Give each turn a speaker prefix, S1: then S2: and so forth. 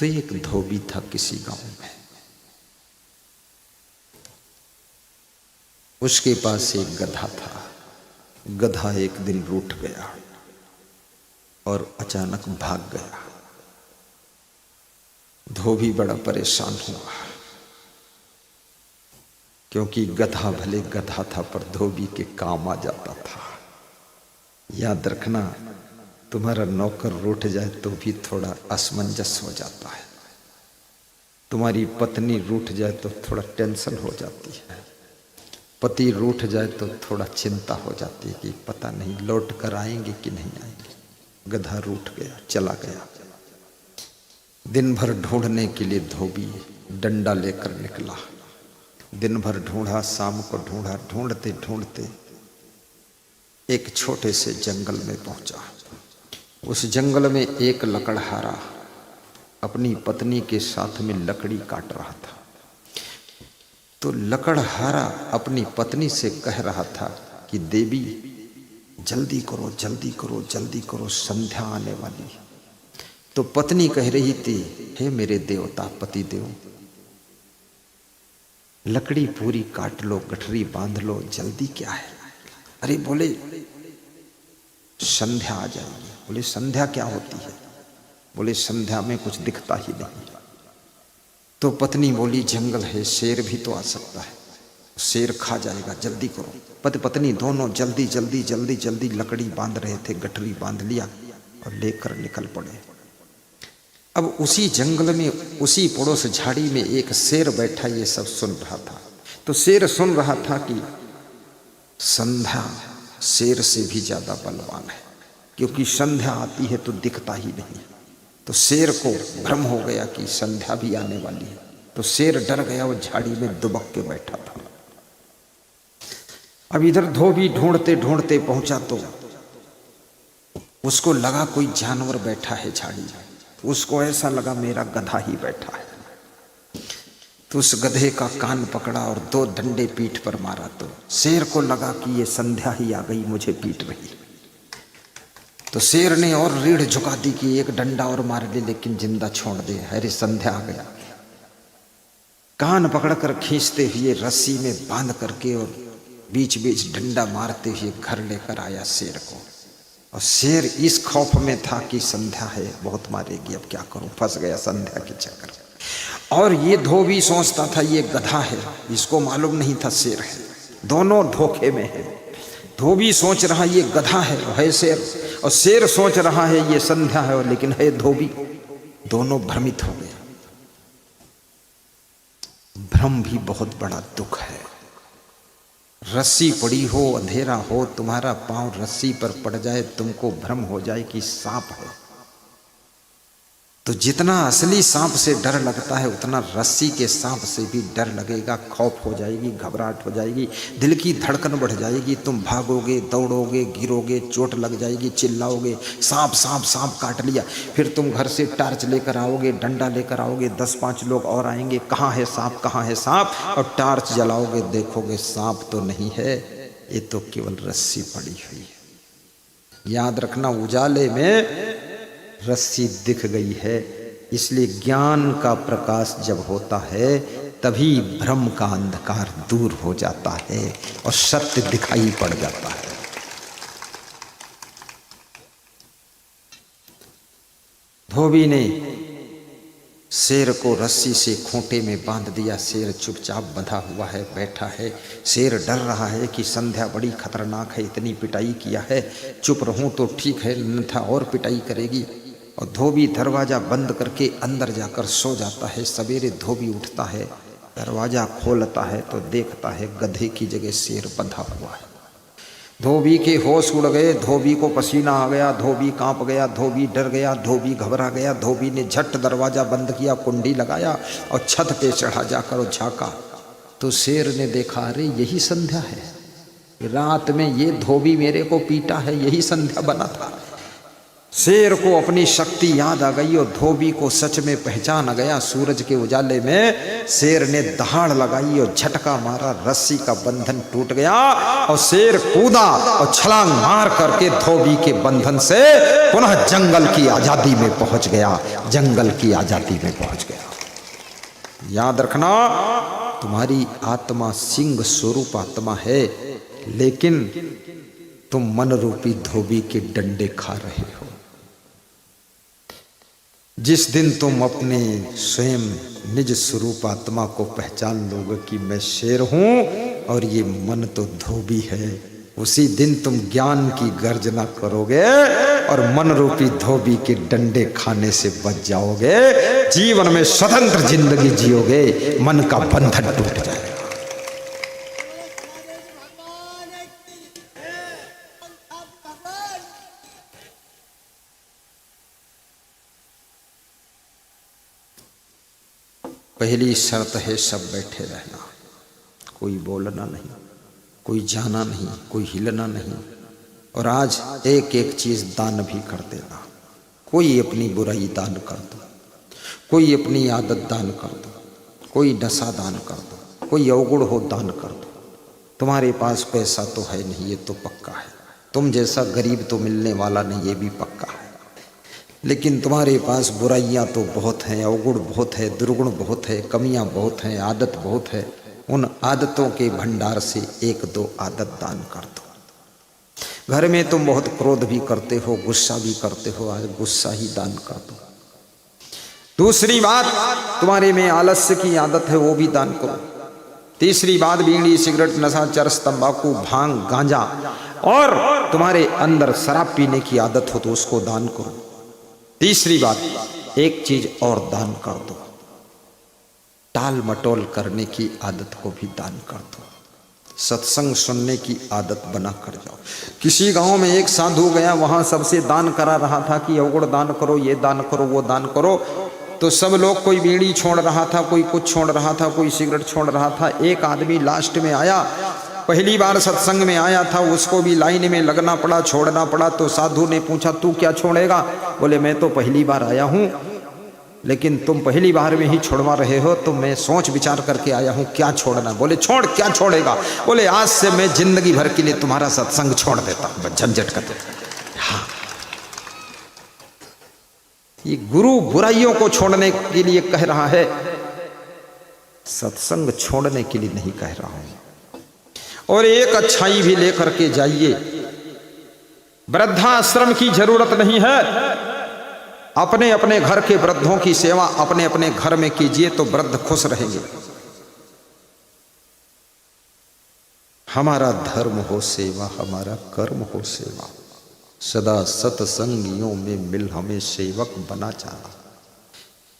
S1: तो एक धोबी था किसी गांव में। उसके पास एक गधा था। गधा एक दिन रूठ गया और अचानक भाग गया। धोबी बड़ा परेशान हुआ, क्योंकि गधा भले गधा था पर धोबी के काम आ जाता था। याद रखना, तुम्हारा नौकर रूठ जाए तो भी थोड़ा असमंजस हो जाता है। तुम्हारी पत्नी रूठ जाए तो थोड़ा टेंशन हो जाती है। पति रूठ जाए तो थोड़ा चिंता हो जाती है कि पता नहीं लौट कर आएंगे कि नहीं आएंगे। गधा रूठ गया, चला गया। दिन भर ढूंढने के लिए धोबी डंडा लेकर निकला। दिन भर ढूंढा, शाम को ढूंढा। ढूंढते ढूंढते एक छोटे से जंगल में पहुंचा। उस जंगल में एक लकड़हारा अपनी पत्नी के साथ में लकड़ी काट रहा था। तो लकड़हारा अपनी पत्नी से कह रहा था कि देवी जल्दी करो, जल्दी करो, जल्दी करो, संध्या आने वाली। तो पत्नी कह रही थी, हे मेरे देवता पति देव, लकड़ी पूरी काट लो, गठरी बांध लो, जल्दी क्या है। अरे बोले संध्या आ जाएगी। बोले संध्या क्या होती है। बोले संध्या में कुछ दिखता ही नहीं। तो पत्नी बोली जंगल है, शेर भी तो आ सकता है, शेर खा जाएगा, जल्दी करो। पति पत्नी दोनों जल्दी जल्दी जल्दी जल्दी लकड़ी बांध रहे थे, गठरी बांध लिया और लेकर निकल पड़े। अब उसी जंगल में, उसी पड़ोस झाड़ी में एक शेर बैठा ये सब सुन रहा था। तो शेर सुन रहा था कि संध्या शेर से भी ज्यादा बलवान है, क्योंकि संध्या आती है तो दिखता ही नहीं। तो शेर को भ्रम हो गया कि संध्या भी आने वाली है। तो शेर डर गया और झाड़ी में दुबक के बैठा था। अब इधर धोबी ढूंढते ढूंढते पहुंचा तो उसको लगा कोई जानवर बैठा है झाड़ी में। उसको ऐसा लगा मेरा गधा ही बैठा है। तो उस गधे का कान पकड़ा और 2 डंडे पीठ पर मारा। तो शेर को लगा कि ये संध्या ही आ गई, मुझे पीट रही। तो शेर ने और रीढ़ झुका दी कि एक डंडा और मार ले लेकिन जिंदा छोड़ दे। अरे संध्या आ गया। कान पकड़कर खींचते हुए रस्सी में बांध करके और बीच बीच डंडा मारते हुए घर लेकर आया शेर को। और शेर इस खौफ में था कि संध्या है, बहुत मारेगी, अब क्या करूं, फंस गया संध्या के चक्कर। और ये धोबी सोचता था ये गधा है, इसको मालूम नहीं था शेर है। दोनों धोखे में है। धोबी सोच रहा ये गधा है शेर, और शेर सोच रहा है ये संध्या है, लेकिन है धोबी। दोनों भ्रमित हो गए। भ्रम भी बहुत बड़ा दुख है। रस्सी पड़ी हो, अंधेरा हो, तुम्हारा पांव रस्सी पर पड़ जाए, तुमको भ्रम हो जाए कि सांप है। तो जितना असली सांप से डर लगता है उतना रस्सी के सांप से भी डर लगेगा। खौफ हो जाएगी, घबराहट हो जाएगी, दिल की धड़कन बढ़ जाएगी। तुम भागोगे, दौड़ोगे, गिरोगे, चोट लग जाएगी, चिल्लाओगे सांप सांप सांप काट लिया। फिर तुम घर से टॉर्च लेकर आओगे, डंडा लेकर आओगे, 10-5 लोग और आएंगे, कहाँ है सांप, कहाँ है सांप। और टॉर्च जलाओगे, देखोगे सांप तो नहीं है, ये तो केवल रस्सी पड़ी हुई है। याद रखना, उजाले में रस्सी दिख गई है। इसलिए ज्ञान का प्रकाश जब होता है तभी भ्रम का अंधकार दूर हो जाता है और सत्य दिखाई पड़ जाता है। धोबी ने शेर को रस्सी से खूंटे में बांध दिया। शेर चुपचाप बंधा हुआ है, बैठा है। शेर डर रहा है कि संध्या बड़ी खतरनाक है, इतनी पिटाई किया है, चुप रहूं तो ठीक है, अन्यथा और पिटाई करेगी। और धोबी दरवाजा बंद करके अंदर जाकर सो जाता है। सवेरे धोबी उठता है, दरवाजा खोलता है तो देखता है गधे की जगह शेर बंधा हुआ है। धोबी के होश उड़ गए, धोबी को पसीना आ गया, धोबी कांप गया, धोबी डर गया, धोबी घबरा गया। धोबी ने झट दरवाजा बंद किया, कुंडी लगाया और छत पे चढ़ा जाकर और झाँका। तो शेर ने देखा, अरे यही संध्या है, रात में ये धोबी मेरे को पीटा है, यही संध्या बना था। शेर को अपनी शक्ति याद आ गई और धोबी को सच में पहचान गया। सूरज के उजाले में शेर ने दहाड़ लगाई और झटका मारा, रस्सी का बंधन टूट गया और शेर कूदा और छलांग मार करके धोबी के बंधन से पुनः जंगल की आजादी में पहुंच गया, जंगल की आजादी में पहुंच गया। याद रखना, तुम्हारी आत्मा सिंह स्वरूप आत्मा है, लेकिन तुम मन रूपी धोबी के डंडे खा रहे हो। जिस दिन तुम अपने स्वयं निज स्वरूप आत्मा को पहचान लोगे कि मैं शेर हूं और ये मन तो धोबी है, उसी दिन तुम ज्ञान की गर्जना करोगे और मन रूपी धोबी के डंडे खाने से बच जाओगे। जीवन में स्वतंत्र जिंदगी जियोगे, मन का बंधन टूट जाएगा। पहली शर्त है सब बैठे रहना, कोई बोलना नहीं, कोई जाना नहीं, कोई हिलना नहीं। और आज एक एक चीज दान भी कर देना। कोई अपनी बुराई दान कर दो, कोई अपनी आदत दान कर दो, कोई नशा दान कर दो, कोई अवगुण हो दान कर दो। तुम्हारे पास पैसा तो है नहीं, ये तो पक्का है। तुम जैसा गरीब तो मिलने वाला नहीं, ये भी पक्का है। लेकिन तुम्हारे पास बुराइयां तो बहुत हैं, अवगुण बहुत है, दुर्गुण बहुत है, कमियां बहुत हैं, आदत बहुत है। उन आदतों के भंडार से एक दो आदत दान कर दो। घर में तुम बहुत क्रोध भी करते हो, गुस्सा भी करते हो, आज गुस्सा ही दान कर दो। दूसरी बात, तुम्हारे में आलस्य की आदत है, वो भी दान करो। तीसरी बात, बीड़ी, सिगरेट, नशा, चरस, तंबाकू, भांग, गांजा और तुम्हारे अंदर शराब पीने की आदत हो तो उसको दान करो। तीसरी बात, एक चीज और दान कर दो, टाल मटोल करने की आदत को भी दान कर दो। सत्संग सुनने की आदत बना कर जाओ। किसी गांव में एक साधु गया, वहां सबसे दान करा रहा था कि अवगुण दान करो, ये दान करो, वो दान करो। तो सब लोग, कोई बीड़ी छोड़ रहा था, कोई कुछ छोड़ रहा था, कोई सिगरेट छोड़ रहा था। एक आदमी लास्ट में आया, पहली बार सत्संग में आया था, उसको भी लाइन में लगना पड़ा, छोड़ना पड़ा। तो साधु ने पूछा, तू क्या छोड़ेगा? बोले, मैं तो पहली बार आया हूं, लेकिन तुम पहली बार में ही छोड़वा रहे हो, तो मैं सोच विचार करके आया हूं क्या छोड़ना। बोले, छोड़, क्या छोड़ेगा? बोले, आज से मैं जिंदगी भर के लिए तुम्हारा सत्संग छोड़ देता हूं, झंझट कर देता। हाँ, ये गुरु बुराइयों को छोड़ने के लिए कह रहा है, सत्संग छोड़ने के लिए नहीं कह रहा हूं। और एक अच्छाई भी लेकर के जाइए। वृद्धाश्रम की जरूरत नहीं है, अपने अपने घर के वृद्धों की सेवा अपने अपने घर में कीजिए तो वृद्ध खुश रहेंगे। हमारा धर्म हो सेवा, हमारा कर्म हो सेवा। सदा सत्संगियों में मिल हमें सेवक बना जाना।